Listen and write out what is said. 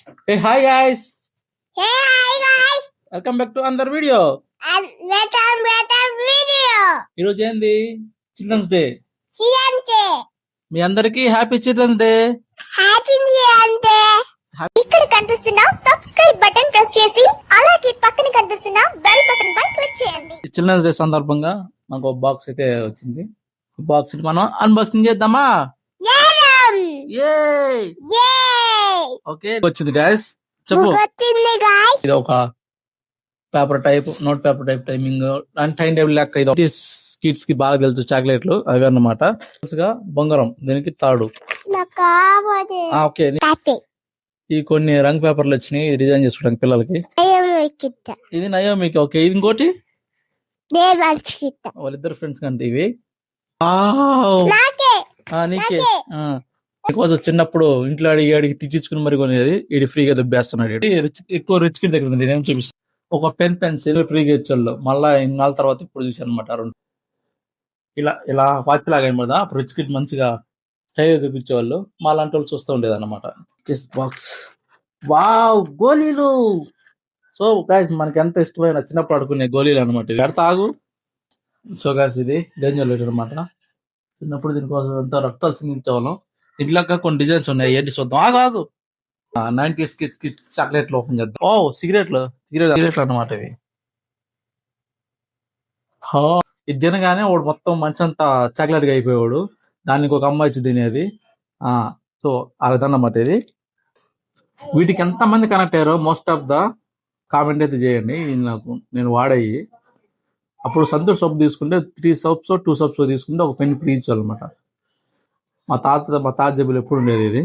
Hey, hi guys. Hey, hi guys. Welcome back to another video. And welcome to the video. ఈరోజు ఏంది children's day. Children's Day. మీ అందరికి happy children's day. Happy Children's Day. ఇక్కడ కనిపిస్తున్న subscribe button press చేసి అలాగే పక్కన కనిపిస్తున్న బెల్ బటన్ పై క్లిక్ చేయండి. చిల్డ్రన్స్ డే సందర్భంగా మనకు ఒక బాక్స్ అయితే వచ్చింది. ఈ బాక్స్ మనం అన్బాక్సింగ్ చేద్దామా? ఓకే వచ్చింది గైస్. చెప్పు. guys. ఇది ఒక paper type, note paper type timing and time table లెక్క. ఇది కిడ్స్ కి బాగా తెలుసు, చాక్లెట్లు అవి అన్నమాట. బొంగరం, దీనికి తాడు. ఓకే, ఈ కొన్ని రంగు పేపర్లు వచ్చినాయి డిజైన్ చేసుకోవడానికి పిల్లలకి. ఇది నయోమికి. ఓకే, ఇది ఇంకోటి వాళ్ళిద్దరు ఫ్రెండ్స్ కంటే ఇవి. నీకే బికాజ్ చిన్నప్పుడు ఇంట్లో అడిగి తెచ్చుకుని మరి కొనేది. ఇది ఫ్రీగా దెబ్బేస్తున్నాడు. ఎక్కువ రిచ్ కిడ్ దగ్గర ఉంది. నేను చూపిస్తాను. ఒక పెన్సిల్ ఫ్రీగా ఇచ్చాళ్ళు. మళ్ళా ఇన్నాళ్ళ తర్వాత ఇప్పుడు చూసాను అనమాట. రెండు ఇలా వాచ్ లాగా అనమాట. అప్పుడు రిచ్ కిడ్ మంచిగా స్టైల్ చూపించేవాళ్ళు. మా లాంటి వాళ్ళు చూస్తూ ఉండేది అనమాట. బాక్స్ వావ్, గోళీలు. సో గాయస్ మనకి ఎంత ఇష్టమైన చిన్నప్పుడు ఆడుకునే గోళీలు అనమాట. ఇది తాగు. సో గాయస్ ఇది డేంజర్ లైట్ అనమాట. చిన్నప్పుడు దీనికోసం ఎంతో రక్తాలు సిందించేవాళ్ళం. ఇంట్లో కొన్ని డిజైన్స్ ఉన్నాయి. ఏంటి చూద్దాం. ఆగు 90s కిడ్స్ చాక్లెట్లు ఓపెన్ చేద్దాం. సిగరెట్లు అనమాట ఇవి. ఇది తినగానే వాడు మొత్తం మనిషి అంతా చాక్లెట్ గా అయిపోయాడు. దానికి ఒక అమ్మాయి వచ్చి తినేది. సో అదన్నమాట ఇది. వీటికి ఎంత మంది కనెక్ట్ అయ్యారో మోస్ట్ ఆఫ్ ద కామెంట్ అయితే చేయండి. నేను వాడాయి. అప్పుడు సంతూర్ సోప్ తీసుకుంటే 3 సోప్స్ 2 సోప్స్ తీసుకుంటే ఒక పెన్ ఫ్రీ ఇచ్చారనమాట. మా తాత జబ్బులు ఎప్పుడు ఉండేది ఇది.